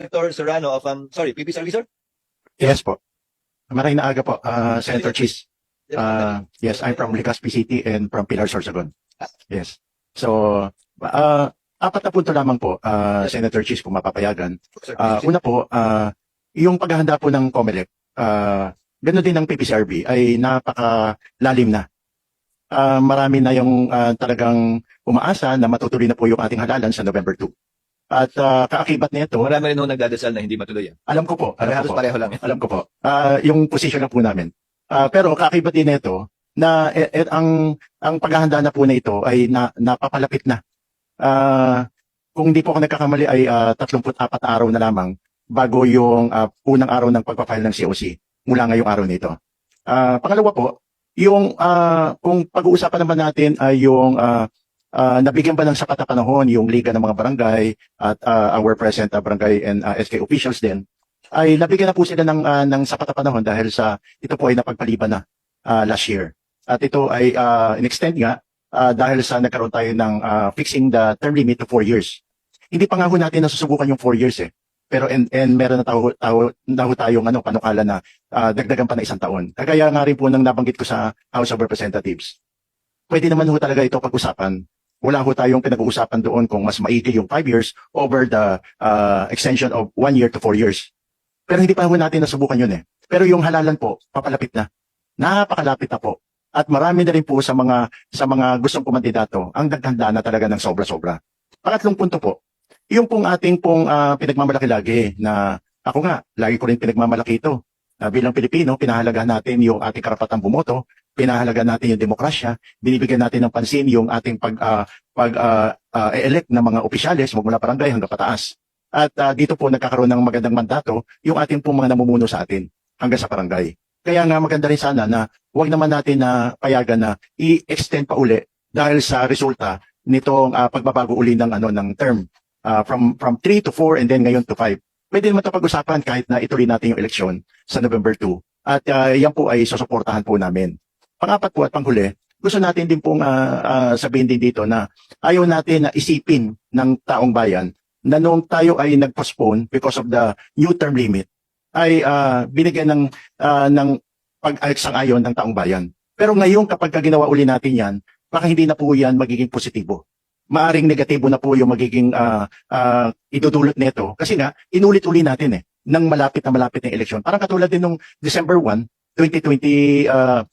Senator Serrano of, PP Servicer? Yes po. Maraming na aga po, Senator Cheese. Yes, I'm from Legazpi City and from Pilar, Sorsogon. Yes. So, apat na punto lamang po, Senator Cheese, kung mapapayagan. Una po, yung paghahanda po ng COMELEC, ganoon din ng PPCRB ay napakalalim na. Marami na yung talagang umaasa na matutuloy na po yung ating halalan sa November 2. At kaakibat nito, Marami rin nung nagdadasal na hindi matuloy yan. alam ko po, Halos pareho lang yan. alam ko po. Yung position na po namin. Pero kaakibat din nito na ang paghahanda na po na ito ay napapalapit na. Kung hindi po ako nagkakamali ay 34 araw na lamang bago yung unang araw ng pagpapile ng COC mula ngayong araw nito. Pangalawa po, yung kung pag-uusapan naman natin ay yung nabigyan ba ng sapat na panahon yung Liga ng mga Barangay at our present barangay and SK officials din, ay nabigyan na po sila ng sapat na panahon dahil sa ito po ay napagpaliban na last year. At ito ay in-extend nga dahil sa nagkaroon tayo ng fixing the term limit to 4 years. Hindi pa nga ho natin nasusubukan yung 4 years eh. Pero meron na tayong panukala na dagdagan pa na 1 taon. Kagaya nga rin po nang nabanggit ko sa House of Representatives. Pwede naman ho talaga ito pag-usapan. Wala ho tayong pinag-uusapan doon kung mas maigi yung 5 years over the extension of 1 year to 4 years. Pero hindi pa ho natin nasubukan yun eh. Pero yung halalan po, papalapit na. Napakalapit na po. At marami na rin po sa mga gustong kumandidato ang naghanda na talaga ng sobra-sobra. Pangatlong punto po, yung pong ating pinagmamalaki lagi na ako nga, lagi ko rin pinagmamalaki ito. Bilang Pilipino, pinahalagahan natin yung ating karapatang bumoto, pinahalagahan natin yung demokrasya, binibigyan natin ng pansin yung ating pag-elect ng mga opisyales mula barangay hanggang pataas. At dito po nagkakaroon ng magandang mandato yung ating pong mga namumuno sa atin hanggang sa barangay. Kaya nga maganda rin sana na huwag naman natin na payagan na i-extend pa uli dahil sa resulta nitong pagbabago uli ng term from 3 to 4 and then ngayon to 5. Pwede naman ito pag-usapan kahit na ituloy natin yung eleksyon sa November 2. At yan po ay susuportahan po namin. Pangapat po at panghuli, gusto natin din pong sabihin din dito na ayaw natin na isipin ng taong bayan na nung tayo ay nag-postpone because of the new term limit, ay binigyan ng pag-ayon ng taong bayan. Pero ngayon kapag ginawa uli natin yan, baka hindi na po yan magiging positibo. Maaring negatibo na po yung magiging idudulot nito. Kasi nga, inulit-uli natin nang malapit na eleksyon. Parang katulad din nung December 1, 2025.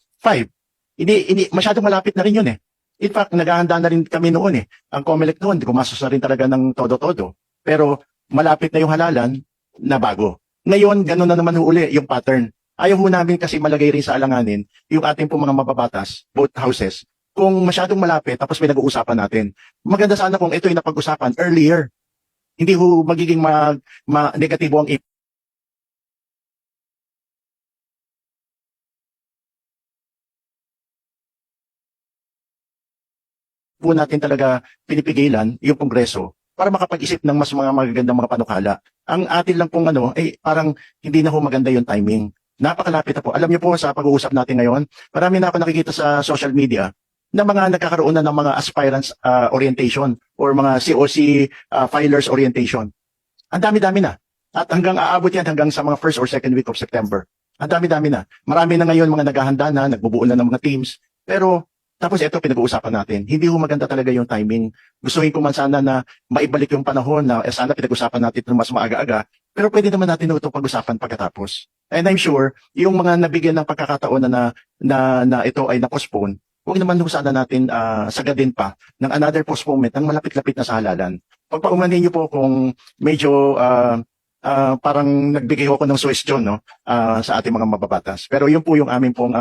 Masyadong malapit na rin yun eh. In fact, naghahanda na rin kami noon eh. Ang COMELEC noon, gumastos na rin talaga ng todo-todo. Pero malapit na yung halalan na bago. Ngayon, gano'n na naman uli yung pattern. Ayaw mo namin kasi malagay rin sa alanganin yung ating po mga mababatas, both houses, kung masyadong malapit tapos may nag-uusapan natin. Maganda sana kung ito ay napag-usapan earlier. Hindi ho magiging negatibo ang po natin talaga pinipigilan yung Kongreso para makapag-isip ng mas mga magagandang mga panukala. Ang atin lang pong parang hindi na ho maganda yung timing. Napakalapit na po. Alam niyo po sa pag-uusap natin ngayon, marami na ako nakikita sa social media na mga nagkakaroon na ng mga aspirants orientation or mga COC filers orientation. Ang dami-dami na. At hanggang aabot yan hanggang sa mga first or second week of September. Ang dami-dami na. Marami na ngayon mga naghahanda na, nagbubuo na ng mga teams. Pero tapos ito pinag-uusapan natin. Hindi ho maganda talaga yung timing. Gustuhin ko man sana na maibalik yung panahon na sana pinag-usapan natin ito mas maaga-aga. Pero pwede naman natin ito pag-usapan pagkatapos. And I'm sure, yung mga nabigyan ng pagkakataon na ito ay na-postpone, huwag naman ho sana natin sagadin pa ng another postponement ng malapit-lapit na sa halalan. Pagpaumanin niyo po kung medyo parang nagbigay ako ng suggestion sa ating mga mababatas. Pero yun po yung amin pong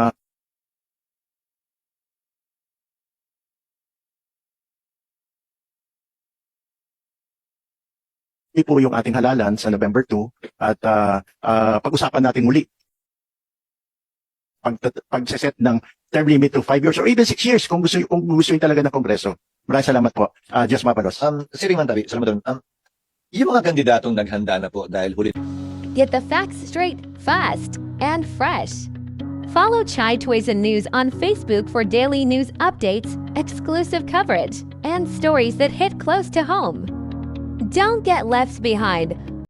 po yung ating halalan sa November 2 at pag-usapan natin muli pag-set ng term limit to 5 years or even 6 years kung gusto yung talaga ng Kongreso. Maraming salamat po. Just Mapalos. Siri Mantabi, salamat doon. Yung mga kandidatong naghanda na po dahil huli. Get the facts straight, fast, and fresh. Follow Chai Toys and News on Facebook for daily news updates, exclusive coverage, and stories that hit close to home. Don't get left behind.